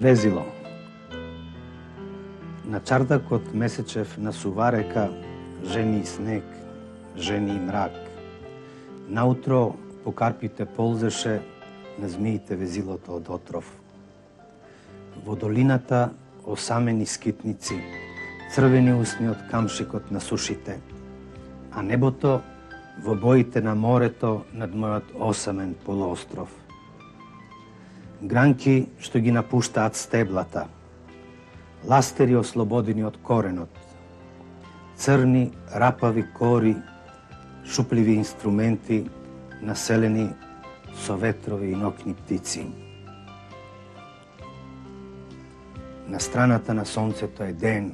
Везило. На чардакот месечев на сува река жени и снег, жени и мрак. Наутро по карпите ползеше, на змиите везилото од отров. Во долината осамени скитници, црвени усни од камшикот на сушите, а небото во боите на морето над мојот осамен полуостров. Гранки што ги напуштаат стеблата, ластери ослободени од коренот, црни, рапави кори, шупливи инструменти, населени со ветрови и ноќни птици. На страната на сонцето е ден,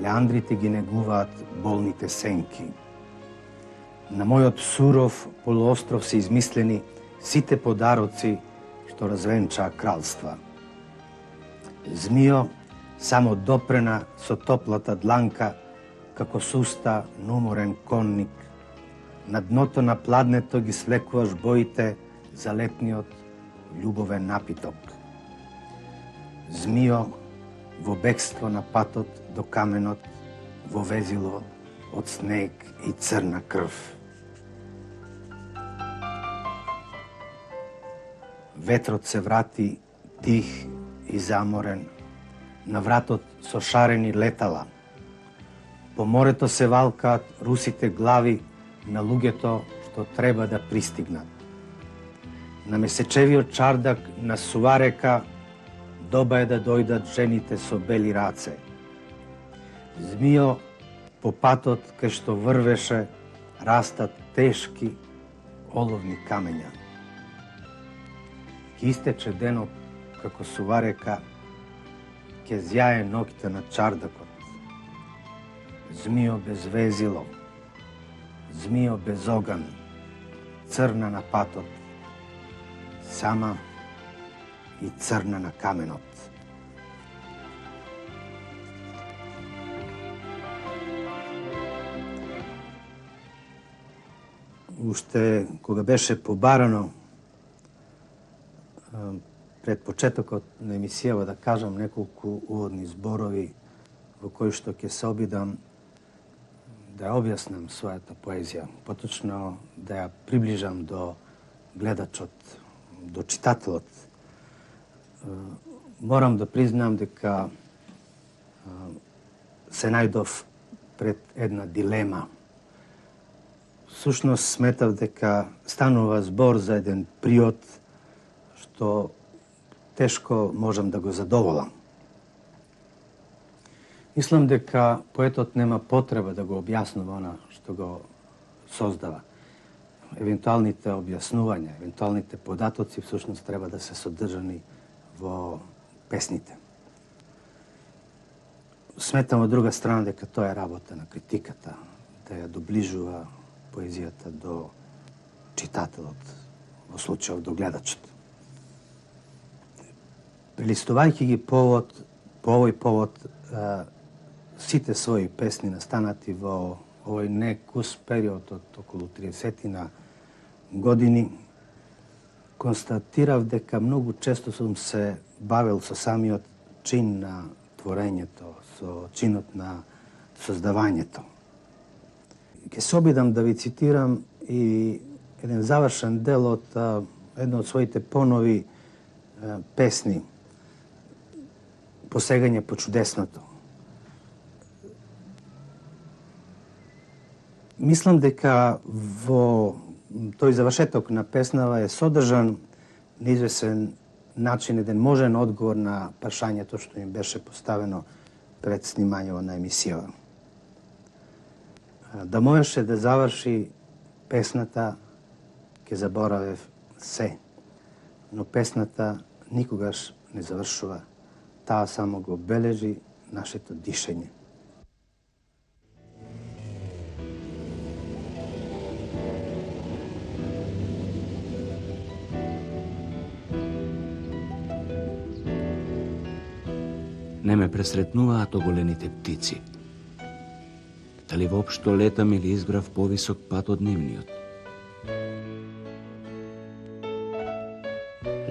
леандрите ги негуваат болните сенки. На мојот суров полуостров се измислени сите подароци што развенчаа кралства. Змио само допрена со топлата дланка, како суста numорен конник. На дното на пладнето ги свлекуваш боите за летниот љубовен напиток. Змио во бегство на патот до каменот, во везило од снег и црна крв. Ветрот се врати тих и заморен, на вратот со шарени летала. По морето се валкаат русите глави на луѓето што треба да пристигнат. На месечевиот чардак на сува река доба е да дојдат жените со бели раце. Змио по патот кај што врвеше растат тешки оловни камења. Ке истече денот како сува река, ке зјае ноќта на чардакот. Змио без везило, змио без оган, црна на патот, сама и црна на каменот. Уште кога беше побарано пред почетокот на емисијава да кажам неколку уводни зборови во кои што ќе се обидам да ја објаснам својата поезија, поточно да ја приближам до гледачот, до читателот. Морам да признам дека се најдов пред една дилема. Всушност сметав дека станува збор за еден приод што тешко можам да го задоволам. Мислам дека поетот нема потреба да го објаснува она што го создава. Евентуалните објаснувања, евентуалните податоци всушност треба да се содржани во песните. Сметам од друга страна дека тоа е работа на критиката, да ја доближува поезијата до читателот, во случајот до гледачот. Прелистувајќи ги по овој повод, сите своји песни настанати во овој некус период од околу 30 години, констатирав дека многу често сум се бавил со самиот чин на творењето, со чинот на создавањето. Ке се обидам да ви цитирам и еден завршен дел од една од своите понови песни, Посегање по чудесното. Мислам дека во тој завршеток на песнава е содржан на извесен начин еден можен одговор на прашањето што им беше поставено пред снимањето на емисијава. Да можеше да заврши песната, ќе заборавев се, но песната никогаш не завршува. Таа само го бележи нашето дишење. Не ме пресретнуваат оголените птици. Дали воопшто летам или избрав повисок пат од нивниот?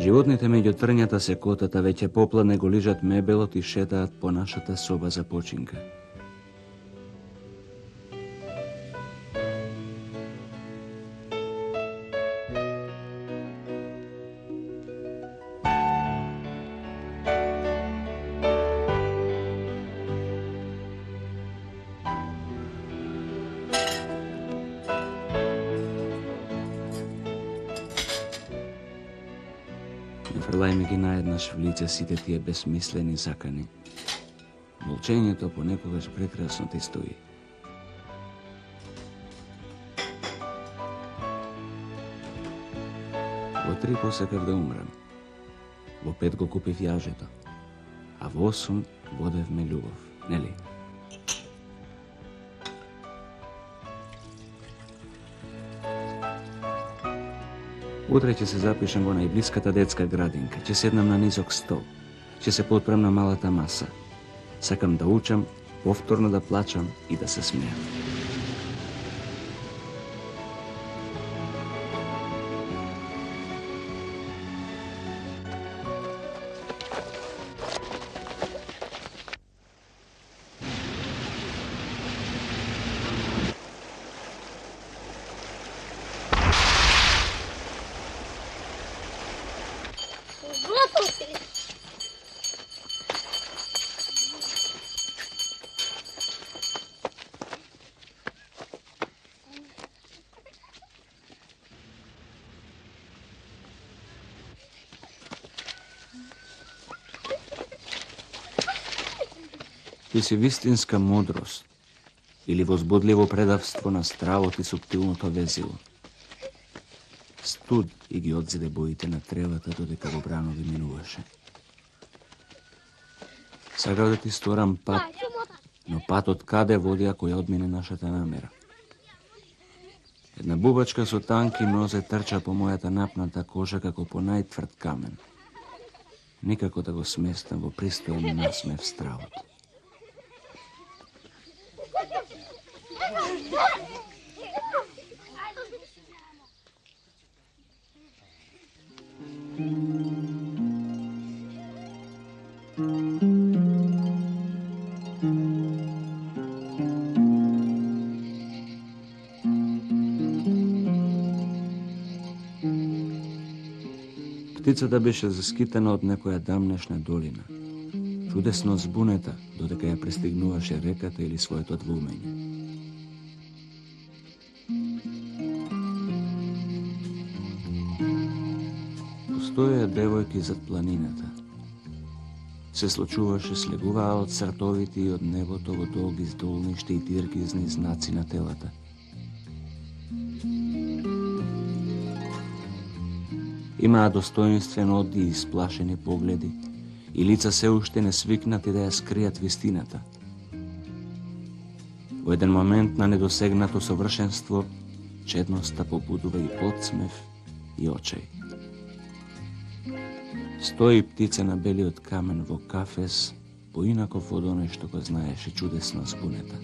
Животните меѓу трњата се котата, веќе попладне го лижат мебелот и шетаат по нашата соба за починка. Не фрлајме ги наеднаш в лице сите тие безсмислени закани. Молчењето понекогаш прекрасно ти стои. Во 3 посакав да умрам. Во 5 го купив јажето. А во 8 водевме љубов, нели? Утре ќе се запишам во најблиската детска градинка, ќе седнам на низок стол, ќе се подпрем на малата маса. Сакам да учам, повторно да плачам и да се смејам. Ти си вистинска мудрост или возбудливо предавство на стравот и суптилното везило. Студ и ги одзиде боите на тревата додека во бранови минуваше. Сакав да ти сторам пат, но патот каде води ако ја одмине нашата намера? Една бубачка со танки нозе трча по мојата напната кожа како по најтврд камен. Никако да го сместам во пристоен насмев стравот. Птицата беше заскитена од некоја дамнешна долина, чудесно збунета додека ја пристигнуваше реката или своето двумење. Постоеја девојки зад планината. Се случуваше слегуваа од цртовите и од небото во долги здолништи и тиркизни знаци на телата. Имаа достоинствен од и исплашени погледи и лица се уште не свикнати да ја скријат вистината. Во еден момент на недосегнато совршенство, чедноста побудува и подсмев и очај. Стои птица на белиот камен во кафес, поинаков од оној што го знаеше чудесно збунета.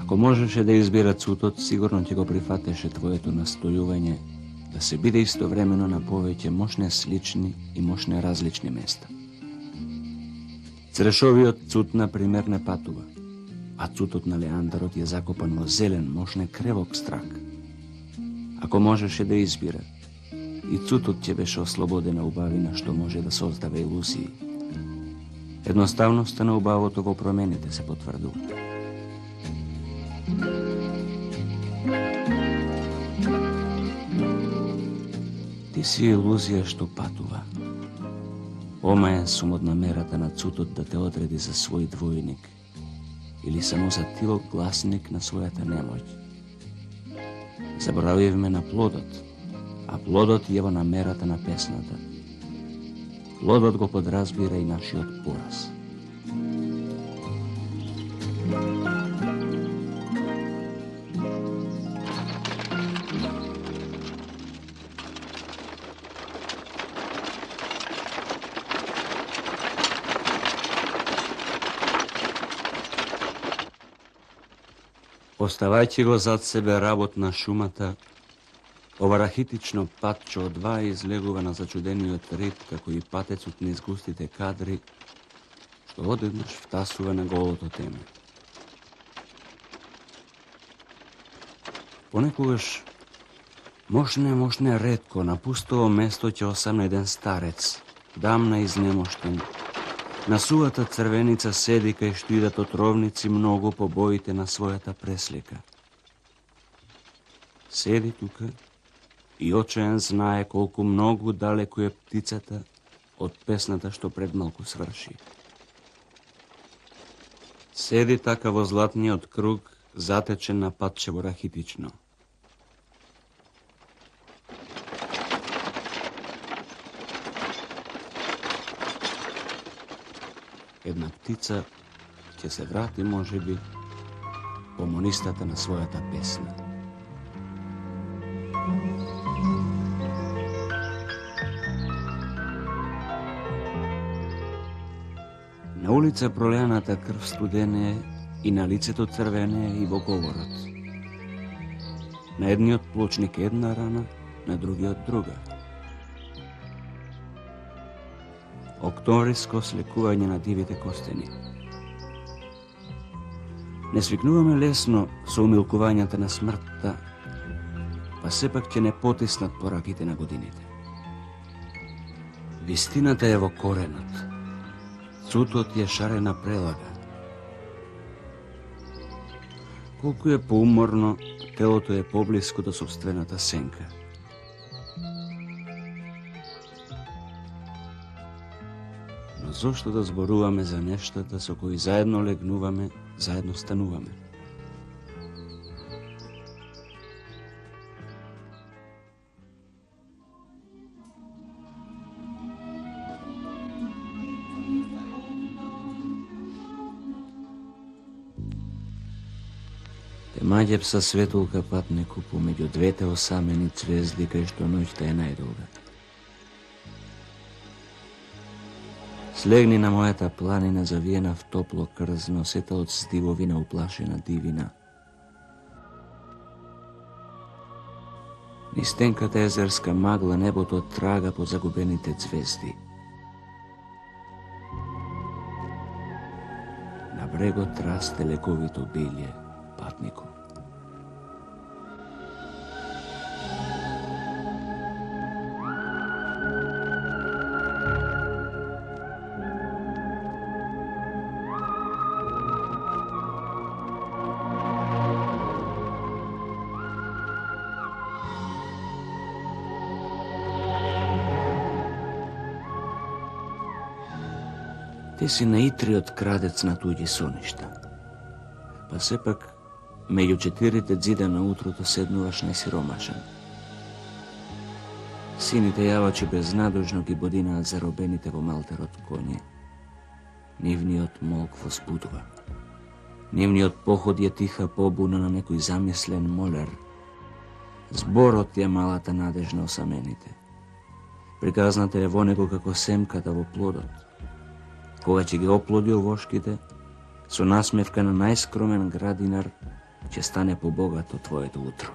Ако можеше да избира цутот, сигурно ќе го прифатеше твоето настојување да се биде истовремено на повеќе мошне слични и мошне различни места. Црешовиот цут, например, не патува, а цутот на леандарот е закопан во зелен, мошне кревок страк. Ако можеше да избира, и цутот ќе беше ослободена убавина што може да создава илузии. Едноставноста на убавото во промените се потврдува. Ти си илузија што патува. Омаен сум од намерата на цутот да те одреди за свој двојник или само за тилок гласник на својата немоќ. Заборавивме на плодот, а плодот е во намерата на песната. плодот го подразбира и нашиот пораз. Оставајќи го зад себе работ на шумата, ова рахитично патче од два излегува на зачудениот рид, како и патецот низ густите кадри, што одеднаш втасува на голото теме. Понекогаш, мошне ретко, на пустово место ќе осамне еден старец, дамна изнемоштен. На сувата црвеница седи кај што идат отровници многу по боите на својата преслика. Седи тука и очаен знае колку многу далеку е птицата од песната што пред малку сврши. Седи така во златниот круг, затечен на патчево рахитично. Една птица ќе се врати, можеби, по монистата на својата песна. На улица пролеаната крв студене е и на лицето црвене е и во говорот. На едниот плочник една рана, на другиот друга. Октомвриско слекување на дивите костени. Не свикнуваме лесно со умилкувањата на смртта, па сепак ќе не потиснат пораките на годините. Вистината е во коренот. Цутот е шарена прелага. Колку е поуморно, телото е поблиско до собствената сенка. Но зошто да зборуваме за нештата со кои заедно легнуваме, заедно стануваме? Те маѓе пса светулка патнику помеѓу двете осамени цвезди кај што ноќта е најдолга. Слегни на мојата планина завиена в топло крзно, сета од стивовина уплашена дивина. Низ тенката езерска магла небото трага по загубените звезди. На брегот расте лековито билје, патнику. Ти си наитриот крадец на туѓи соништа. Па сепак, меѓу четирите ѕида на утрото седнуваш најсиромашен. Сините јавачи безнадожно ги бодинаат заробените во малтерот коње. Нивниот молк воспудува. Нивниот поход е тиха побуна на некој замислен молер. Зборот е малата надеж на осамените. Приказната е во него како семката во плодот. Кога ќе ги оплоди овошките, со насмевка на најскромен градинар, ќе стане побогато твоето утро.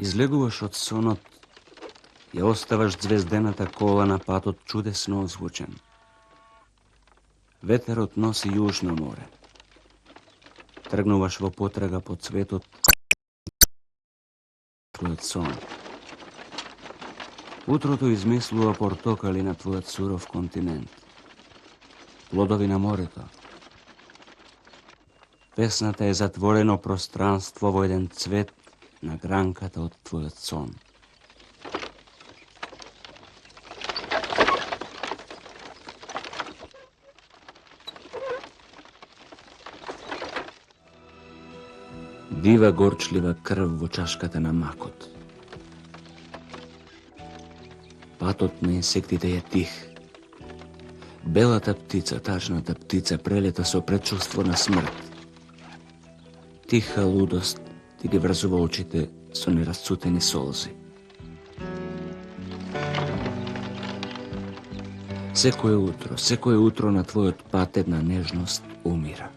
Излегуваш од сонот, ја оставаш звездената кола на патот чудесно озвучен. Ветерот носи јужно море. Тргнуваш во потрага по цветот твојот сон. Утрото измислува портокали на твојот суров континент. Плодови на морето. Песната е затворено пространство во еден цвет на гранката од твојот сон. Дива горчлива крв во чашката на макот. Патот на инсектите е тих. Белата птица, тажната птица, прелета со предчувство на смрт. Тиха лудост ти ги врзува очите со нерасцутени солзи. Секое утро на твојот пат една нежност умира.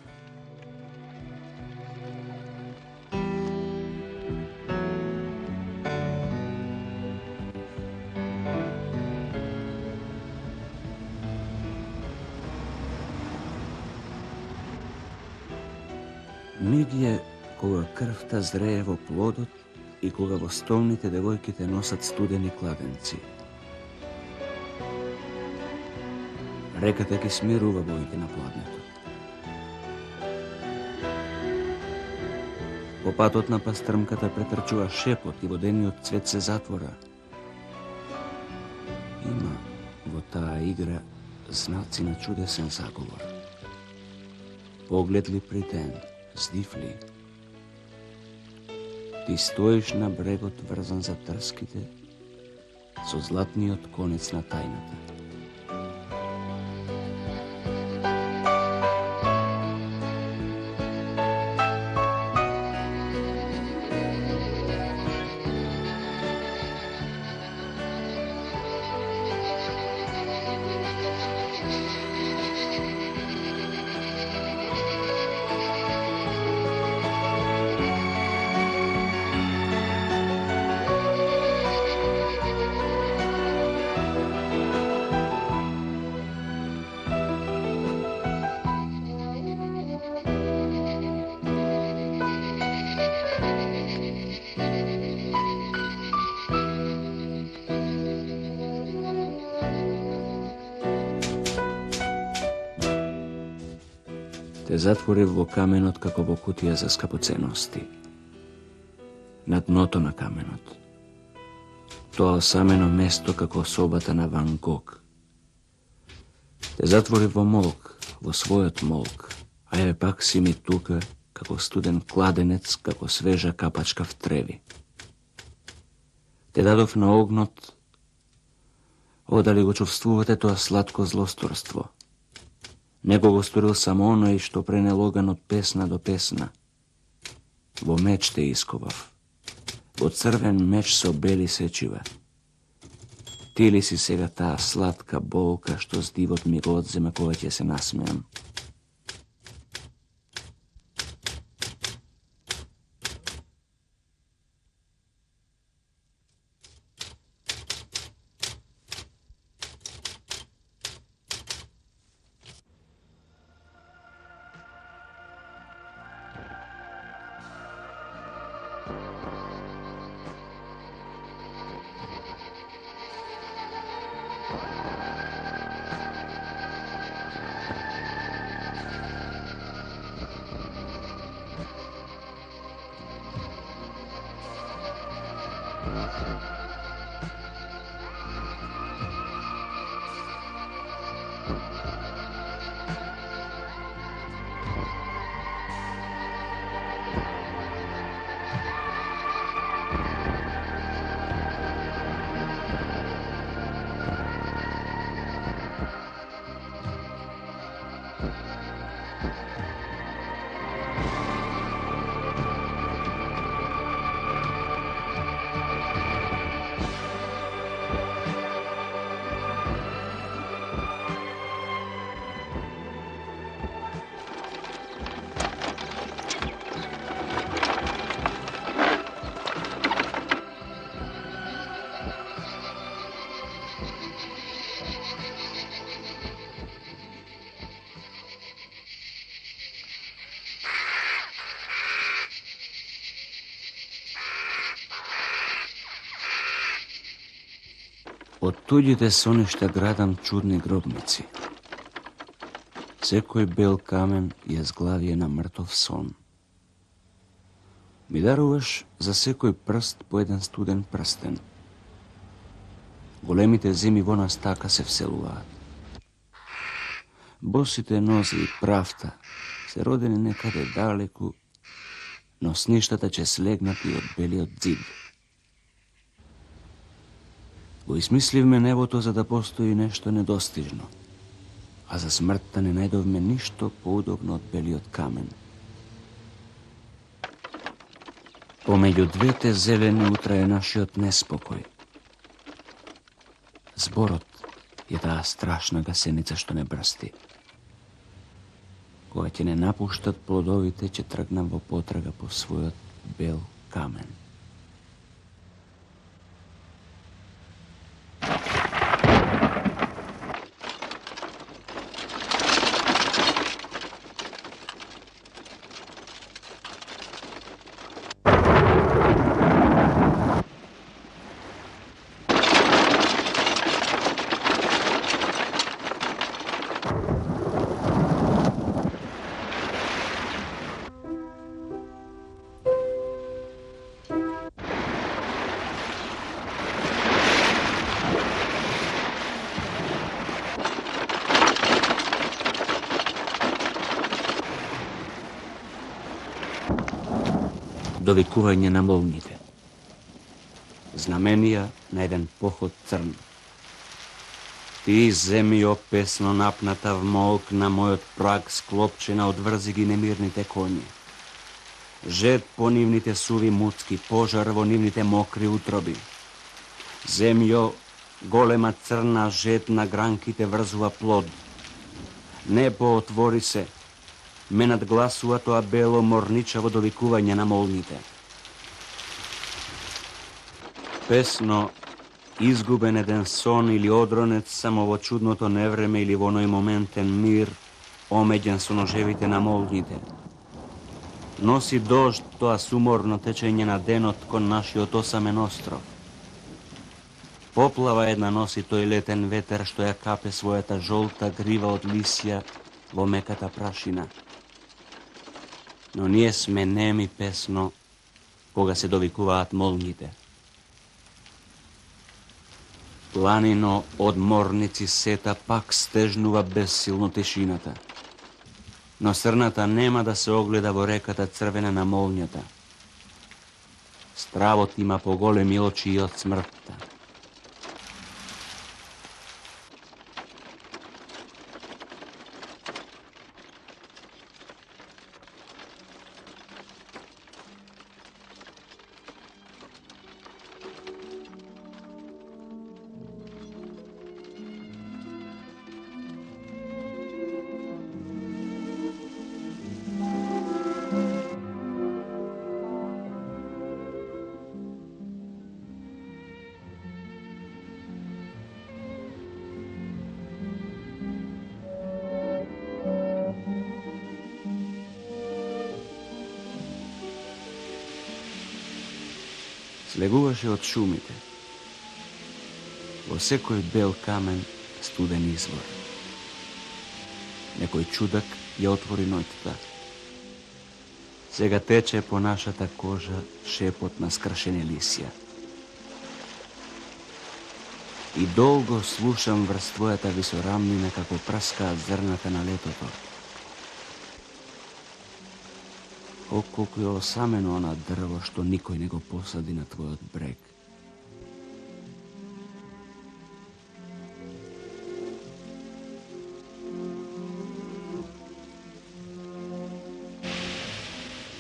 Миг е кога крвта зрее во плодот и кога во столните девојките носат студени кладенци. Реката ги смирува боите на пладнето. По патот на пастрмката претрчува шепот и водениот цвет се затвора. Има во таа игра знаци на чудесен заговор. Поглед ли притен, здив ли? Ти стоиш на брегот врзан за трските со златниот конец на тајната. Те затворив во каменот како во кутија за скапоценности. На дното на каменот. Тоа осамено место како собата на Ван Гог. Те затворив во молк, во својот молк, а еве пак си ми тука, како студен кладенец, како свежа капачка в треви. Те дадов на огнот, дали го чувствувате тоа сладко злосторство. Него го сторил само оној што пренелоган од песна до песна. Во меч те исковав, во црвен меч со бели сечива. Ти ли си сега таа сладка болка што с дивот ми го одзема кога ќе се насмеам? Од туѓите соништа градам чудни гробници. Секој бел камен е зглавие на мртов сон. Ми даруваш за секој прст по еден студен прстен. Големите земи во нас така се вселуваат. Босите нозе и правта се родени некаде далеку, но сништата ќе слегнати од белиот зид. Го измисливме небото за да постои нешто недостижно, а за смртта не најдовме ништо поудобно од белиот камен. Помеѓу двете зелени утрае нашиот неспокој. Зборот е таа страшна гасеница што не брсти. Кога ќе не напуштат плодовите, ќе тргнам во потрага по својот бел камен. Довикување на молњите. Знаменија на еден поход црн. Ти, земјо, песно напната в молк на мојот праг, склопчена од врзи ги немирните коњи. Жет по нивните суви муцки, пожар во нивните мокри утроби. Земјо, голема црна жет на гранките врзува плод. Небо отвори се, ме надгласува тоа бело морничаво довикување на молњите. Песно, изгубен еден сон или одронец само во чудното невреме или во оној моментен мир, омеѓен со ножевите на молњите. Носи дожд тоа суморно течење на денот кон нашиот осамен остров. Поплава една носи тој летен ветер што ја капе својата жолта грива од лисја во меката прашина. Но ние сме неми, песно кога се довикуваат молњите. Планино од морници сета пак стежнува безсилно тишината. Но срната нема да се огледа во реката црвена на молњата. Стравот има поголеми очи и од смртта. Слегуваше од шумите. Во секој бел камен студен извор. Некој чудак ја отвори ноќта. Сега тече по нашата кожа шепот на скршени лисја. И долго слушам врз твојата висорамнина како прскаат зрната на летото. О, колку е осамено она дрво што никој не го посади на твојот брег.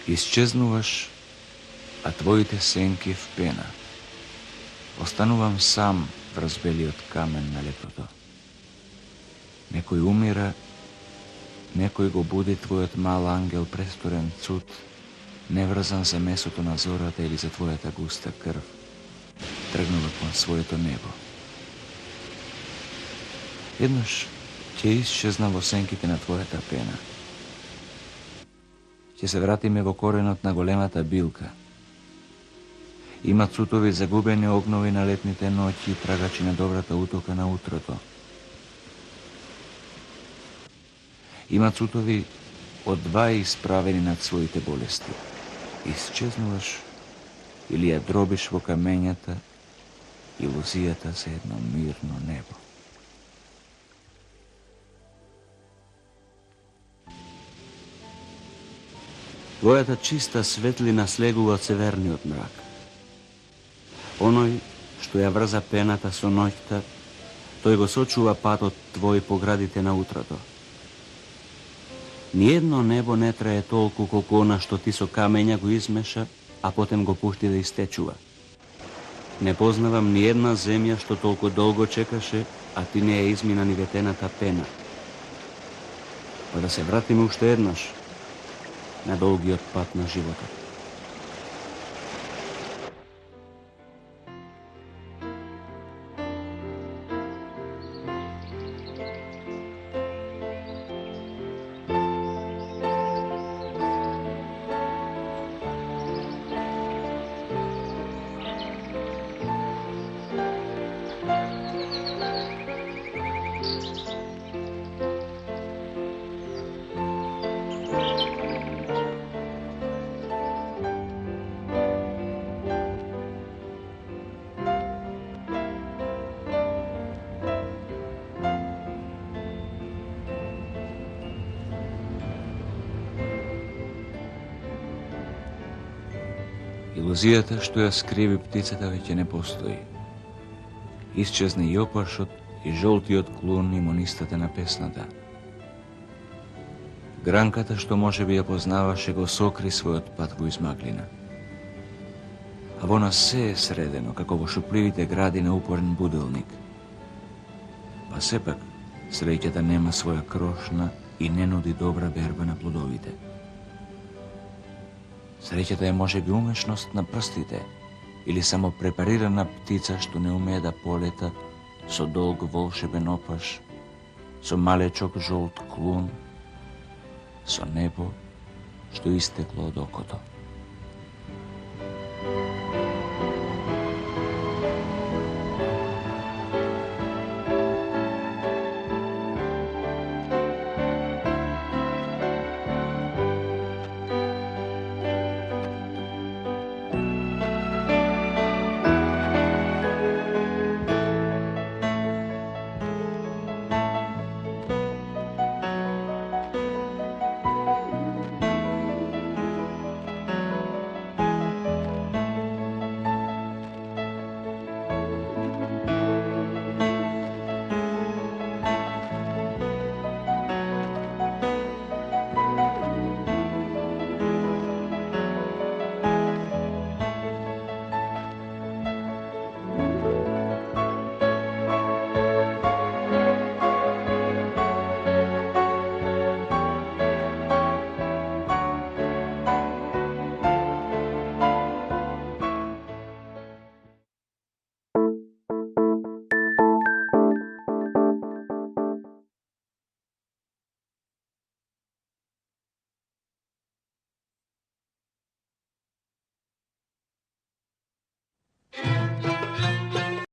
Исчезнуваш, а твоите сенки в пена. Останувам сам врз белиот камен на летото. Некој умира, некој го буди твојот мал ангел престорен цуд, неврзан за месото на зората или за твојата густа крв, тргнува кон своето небо. Еднаш ќе исчезна во сенките на твојата пена. Ќе се вратиме во коренот на големата билка. Има цутови загубени огнови на летните ноќи, трагачи на добрата утока на утрото. Има цутови одваи исправени над своите болести. Исчезнуваш или ја дробиш во камењата, илузијата за едно мирно небо. Твојата чиста светлина слегува од северниот мрак. Оној што ја врза пената со ноќта, тој го сочува патот твој по градите на утрото. Ниедно небо не трае толку колку она што ти со камења го измеша, а потем го пушти да истечува. Не познавам ни една земја што толку долго чекаше, а ти не ја измина ни ветената пена. Па да се вратиме уште еднаш на долгиот пат на животот. Илузијата што ја скриви птицата веќе не постои. Исчезна и опашот, и жолтиот клун, и монистата на песната. Гранката што може би ја познаваше го сокри својот пат во измаглина. А во нас се е средено, како во шупливите гради на упорен буделник. Па сепак, среќата нема своја крошна и не нуди добра берба на плодовите. Среќата е можеби умешност на прстите или само препарирана птица што не умее да полета со долг волшебен опаш, со малечок жолт клун, со небо што истекло од окото.